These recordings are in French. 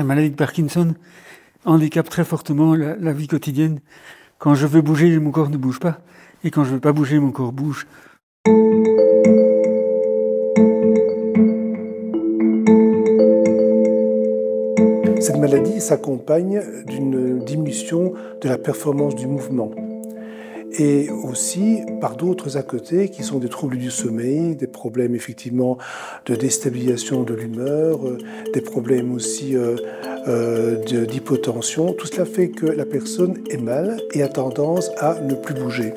La maladie de Parkinson handicape très fortement la vie quotidienne. Quand je veux bouger, mon corps ne bouge pas. Et quand je ne veux pas bouger, mon corps bouge. Cette maladie s'accompagne d'une diminution de la performance du mouvement et aussi par d'autres à côté qui sont des troubles du sommeil, des problèmes effectivement de déstabilisation de l'humeur, des problèmes aussi d'hypotension. Tout cela fait que la personne est mal et a tendance à ne plus bouger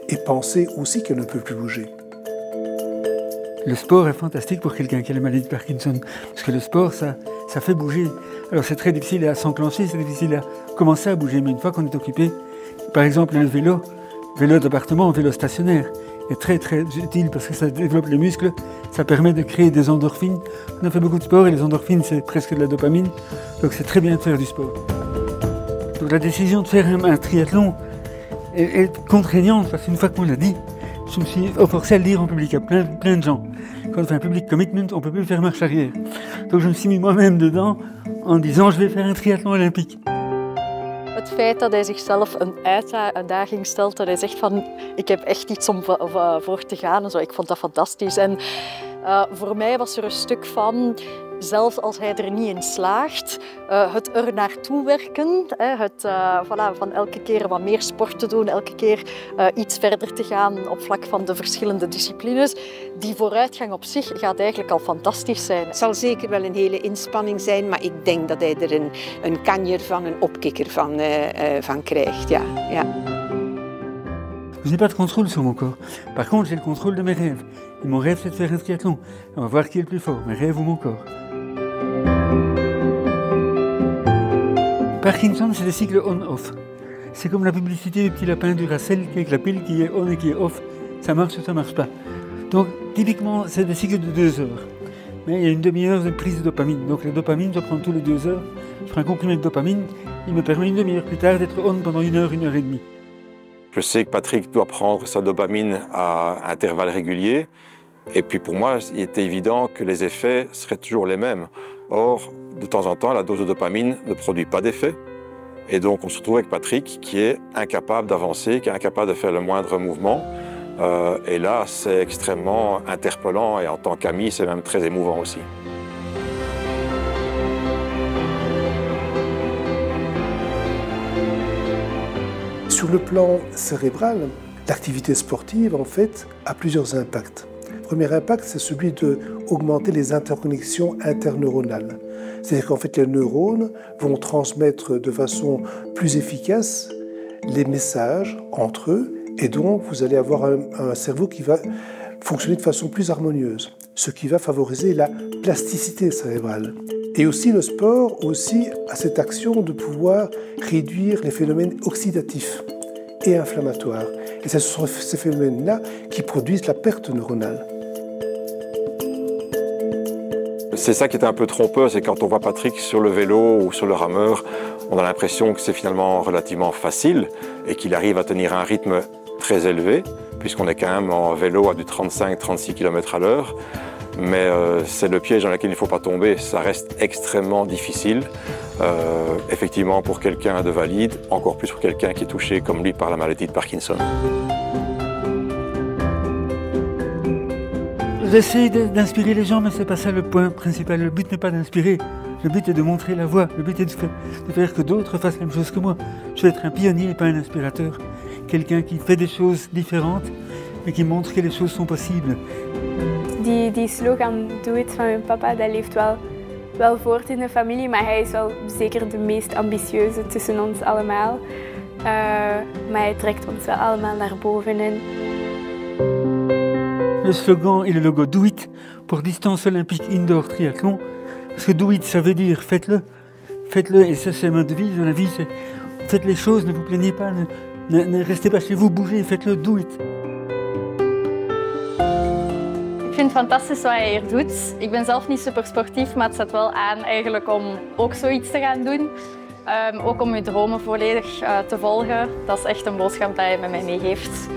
et penser aussi qu'elle ne peut plus bouger. Le sport est fantastique pour quelqu'un qui a la maladie de Parkinson, parce que le sport, ça fait bouger. Alors c'est très difficile à s'enclencher, c'est difficile à commencer à bouger, mais une fois qu'on est occupé, par exemple le vélo d'appartement, vélo stationnaire, est très très utile parce que ça développe les muscles, ça permet de créer des endorphines. On a fait beaucoup de sport et les endorphines c'est presque de la dopamine, donc c'est très bien de faire du sport. Donc la décision de faire un triathlon est contraignante parce qu'une fois qu'on l'a dit, je me suis forcé à le dire en public à plein de gens. Quand on fait un public commitment, on ne peut plus faire marche arrière. Donc je me suis mis moi-même dedans en disant je vais faire un triathlon olympique. Het feit dat hij zichzelf een uitdaging stelt, dat hij zegt van ik heb echt iets om voor te gaan en zo, ik vond dat fantastisch. En voor mij was er een stuk van, zelfs als hij er niet in slaagt, het er naartoe werken, voilà, van elke keer wat meer sport te doen, elke keer iets verder te gaan op vlak van de verschillende disciplines. Die vooruitgang op zich gaat eigenlijk al fantastisch zijn. Het zal zeker wel een hele inspanning zijn, maar ik denk dat hij er een kanjer van, een opkikker van krijgt. Ja. Je n'ai pas de contrôle sur mon corps. Par contre, j'ai le contrôle de mes rêves. Et mon rêve, c'est de faire un triathlon. On va voir qui est le plus fort, mes rêves ou mon corps. Parkinson, c'est des cycles on-off. C'est comme la publicité du petit lapin du Racel avec la pile qui est on et qui est off. Ça marche ou ça marche pas. Donc, typiquement, c'est des cycles de 2 heures. Mais il y a une demi-heure de prise de dopamine. Donc, la dopamine, je prends tous les 2 heures. Je prends un comprimé de dopamine. Il me permet une demi-heure plus tard d'être on pendant 1 heure et demie. Je sais que Patrick doit prendre sa dopamine à intervalles réguliers. Et puis pour moi, il était évident que les effets seraient toujours les mêmes. Or, de temps en temps, la dose de dopamine ne produit pas d'effet. Et donc on se retrouve avec Patrick qui est incapable d'avancer, qui est incapable de faire le moindre mouvement. Et là, c'est extrêmement interpellant et en tant qu'ami, c'est même très émouvant aussi. Sur le plan cérébral, l'activité sportive, en fait, a plusieurs impacts. Le premier impact, c'est celui d'augmenter les interconnexions interneuronales. C'est-à-dire qu'en fait, les neurones vont transmettre de façon plus efficace les messages entre eux, et donc vous allez avoir un cerveau qui va fonctionner de façon plus harmonieuse, ce qui va favoriser la plasticité cérébrale. Et aussi le sport a cette action de pouvoir réduire les phénomènes oxydatifs et inflammatoires. Et ce sont ces phénomènes-là qui produisent la perte neuronale. C'est ça qui est un peu trompeur, c'est quand on voit Patrick sur le vélo ou sur le rameur, on a l'impression que c'est finalement relativement facile et qu'il arrive à tenir un rythme très élevé, puisqu'on est quand même en vélo à du 35-36 km/h. Mais c'est le piège dans lequel il ne faut pas tomber, ça reste extrêmement difficile, effectivement pour quelqu'un de valide, encore plus pour quelqu'un qui est touché comme lui par la maladie de Parkinson. J'essaie d'inspirer les gens, mais ce n'est pas ça le point principal. Le but n'est pas d'inspirer, le but est de montrer la voie, le but est de faire que d'autres fassent la même chose que moi. Je veux être un pionnier et pas un inspirateur, quelqu'un qui fait des choses différentes, mais qui montre que les choses sont possibles. Die slogan Doe het van mijn papa, dat leeft wel voort in de familie, maar hij is wel zeker de meest ambitieuze tussen ons allemaal. Maar hij trekt ons wel allemaal naar bovenin. Le slogan et le logo Do It pour distance olympique indoor triathlon. Parce que Do It, ça veut dire faites-le. Faites-le, et ça c'est ma devise dans la vie, c'est faites les choses, ne vous plaignez pas, ne restez pas chez vous, bougez, faites-le, do it. Ik vind het fantastisch wat hij hier doet. Ik ben zelf niet super sportief, maar het zet wel aan eigenlijk om ook zoiets te gaan doen. Ook om je dromen volledig te volgen. Dat is echt een boodschap dat hij met mij meegeeft.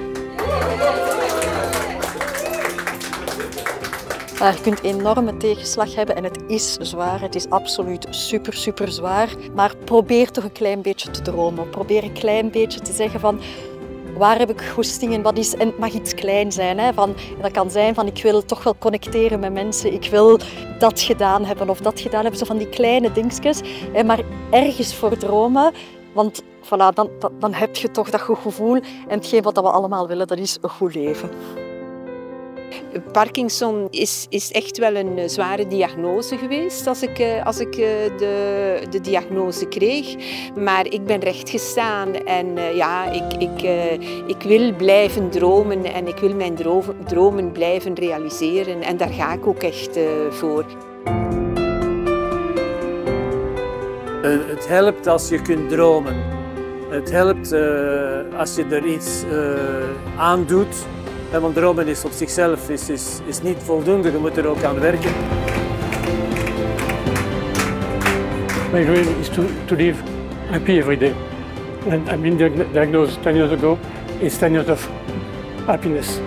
Je kunt enorme tegenslag hebben en het is zwaar. Het is absoluut super zwaar. Maar probeer toch een klein beetje te dromen. Probeer een klein beetje te zeggen van waar heb ik goesting in, wat is, en het mag iets klein zijn. Hè, van, dat kan zijn van ik wil toch wel connecteren met mensen, ik wil dat gedaan hebben of dat gedaan hebben. Zo van die kleine dingetjes, hè, maar ergens voor dromen. Want voilà, dan heb je toch dat goed gevoel. En hetgeen wat we allemaal willen, dat is een goed leven. Parkinson is echt wel een zware diagnose geweest als ik de diagnose kreeg. Maar ik ben rechtgestaan en ik wil blijven dromen en ik wil mijn dromen blijven realiseren. En daar ga ik ook echt voor. Het helpt als je kunt dromen. Het helpt als je er iets aan doet. Want dromen is op zichzelf is niet voldoende, je moet er ook aan werken. My dream is to live happy every day. And I've been diagnosed 10 years ago. It's 10 years of happiness.